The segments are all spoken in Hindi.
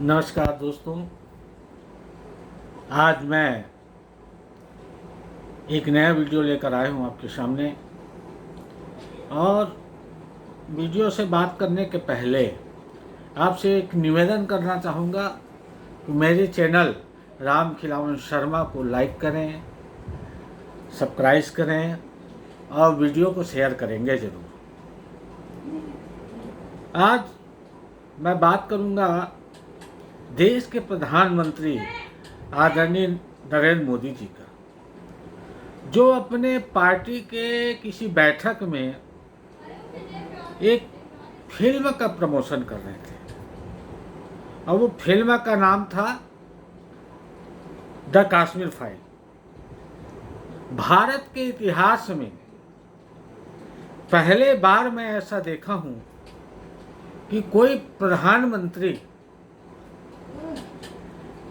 नमस्कार दोस्तों। आज मैं एक नया वीडियो लेकर आया हूँ आपके सामने। और वीडियो से बात करने के पहले आपसे एक निवेदन करना चाहूँगा कि मेरे चैनल राम खिलावन शर्मा को लाइक करें, सब्सक्राइब करें और वीडियो को शेयर करेंगे ज़रूर। आज मैं बात करूँगा देश के प्रधानमंत्री आदरणीय नरेंद्र मोदी जी का, जो अपने पार्टी के किसी बैठक में एक फिल्म का प्रमोशन कर रहे थे और वो फिल्म का नाम था द कश्मीर फाइल। भारत के इतिहास में पहले बार मैं ऐसा देखा हूं कि कोई प्रधानमंत्री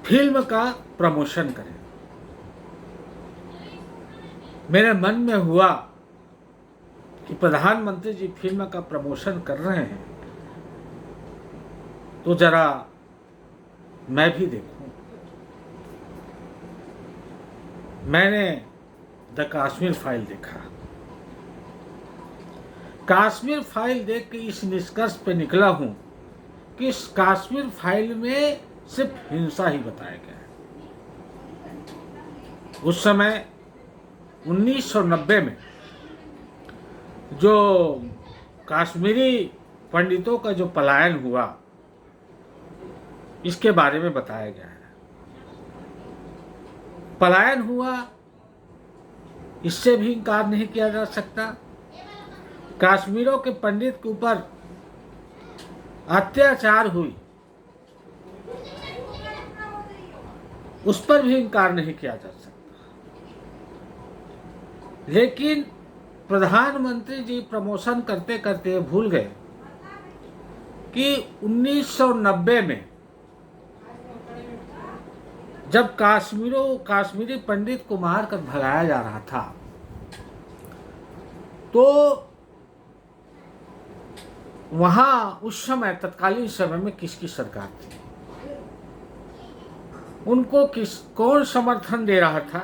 फिल्म का प्रमोशन करे। मेरे मन में हुआ कि प्रधानमंत्री जी फिल्म का प्रमोशन कर रहे हैं तो जरा मैं भी देखूं। मैंने द कश्मीर फाइल देखा। कश्मीर फाइल देख के इस निष्कर्ष पे निकला हूं कि इस कश्मीर फाइल में सिर्फ हिंसा ही बताया गया है। उस समय 1990 में जो कश्मीरी पंडितों का जो पलायन हुआ, इसके बारे में बताया गया है। पलायन हुआ, इससे भी इनकार नहीं किया जा सकता। कश्मीरों के पंडित के ऊपर अत्याचार हुई, उस पर भी इनकार नहीं किया जा सकता। लेकिन प्रधानमंत्री जी प्रमोशन करते करते भूल गए कि 1990 में जब कश्मीरी पंडित को मारकर भगाया जा रहा था, तो वहां उस समय तत्कालीन समय में किसकी सरकार थी, उनको कौन समर्थन दे रहा था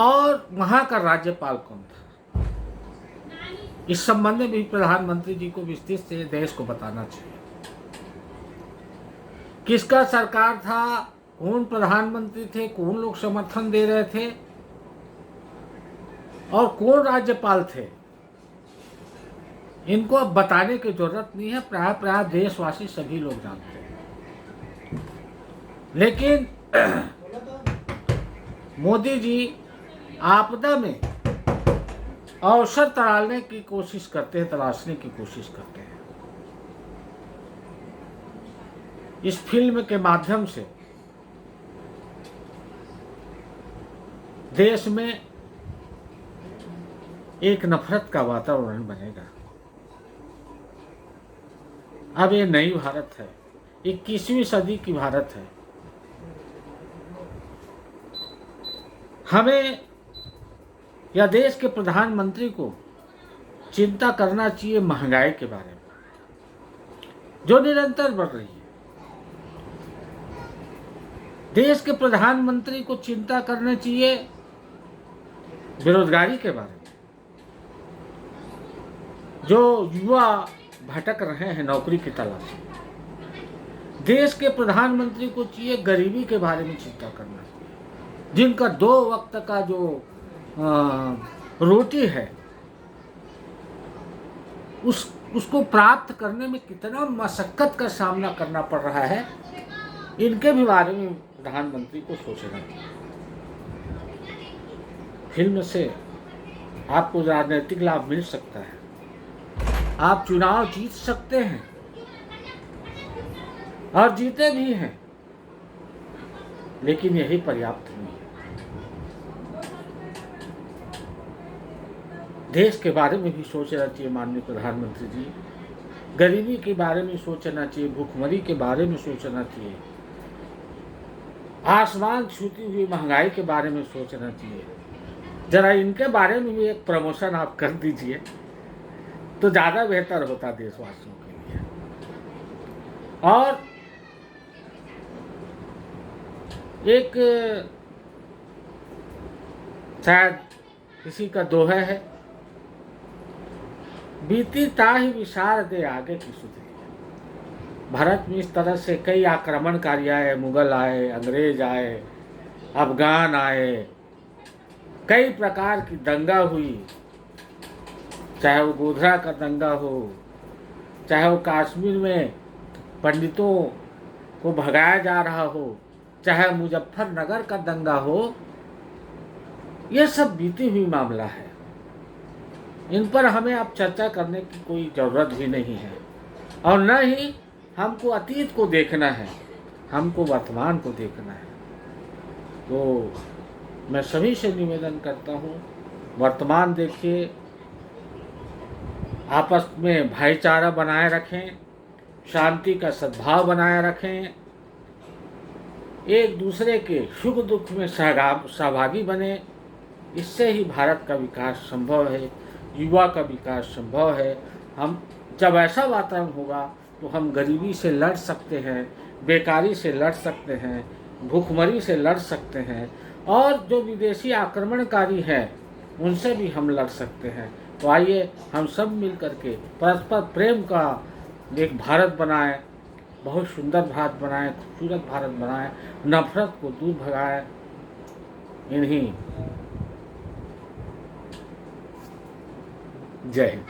और वहां का राज्यपाल कौन था। इस संबंध में भी प्रधानमंत्री जी को विस्तृत से देश को बताना चाहिए। किसका सरकार था, कौन प्रधानमंत्री थे, कौन लोग समर्थन दे रहे थे और कौन राज्यपाल थे, इनको अब बताने की जरूरत नहीं है। प्राय देशवासी सभी लोग जानते हैं। लेकिन मोदी जी आपदा में अवसर तलाशने की कोशिश करते हैं। इस फिल्म के माध्यम से देश में एक नफरत का वातावरण बनेगा। अब ये नई भारत है, 21वीं सदी की भारत है। हमें या देश के प्रधानमंत्री को चिंता करना चाहिए महंगाई के बारे में, जो निरंतर बढ़ रही है। देश के प्रधानमंत्री को चिंता करना चाहिए बेरोजगारी के बारे में, जो युवा भटक रहे हैं नौकरी की तलाश में। देश के प्रधानमंत्री को चाहिए गरीबी के बारे में चिंता करना, जिनका 2 वक्त का जो रोटी है उसको प्राप्त करने में कितना मशक्कत का सामना करना पड़ रहा है, इनके भी बारे में प्रधानमंत्री को सोचना चाहिए। फिल्म से आपको राजनीतिक लाभ मिल सकता है, आप चुनाव जीत सकते हैं और जीते भी हैं, लेकिन यही पर्याप्त नहीं है। देश के बारे में भी सोचना चाहिए माननीय प्रधानमंत्री जी। गरीबी के बारे में सोचना चाहिए, भूखमरी के बारे में सोचना चाहिए, आसमान छूती हुई महंगाई के बारे में सोचना चाहिए। जरा इनके बारे में भी एक प्रमोशन आप कर दीजिए तो ज़्यादा बेहतर होता देशवासियों के लिए। और एक शायद किसी का दोहा है, बीती ताहि विसार दे आगे की सुधे। भारत में इस तरह से कई आक्रमणकारी आए, मुगल आए, अंग्रेज आए, अफगान आए, कई प्रकार की दंगा हुई, चाहे वो गोधरा का दंगा हो, चाहे वो कश्मीर में पंडितों को भगाया जा रहा हो, चाहे मुजफ्फरनगर का दंगा हो, यह सब बीती हुई मामला है। इन पर हमें अब चर्चा करने की कोई ज़रूरत भी नहीं है, और न ही हमको अतीत को देखना है, हमको वर्तमान को देखना है। तो मैं सभी से निवेदन करता हूँ, वर्तमान देखिए, आपस में भाईचारा बनाए रखें, शांति का सद्भाव बनाए रखें, एक दूसरे के सुख दुख में सहभागी बने। इससे ही भारत का विकास संभव है, युवा का विकास संभव है। हम जब ऐसा वातावरण होगा तो हम गरीबी से लड़ सकते हैं, बेकारी से लड़ सकते हैं, भूखमरी से लड़ सकते हैं, और जो विदेशी आक्रमणकारी हैं उनसे भी हम लड़ सकते हैं। तो आइए हम सब मिल करके परस्पर प्रेम का एक भारत बनाएं, बहुत सुंदर भारत बनाएं, खूबसूरत भारत बनाएं, नफरत को दूर भगाएं। इन्हीं जय हिंद।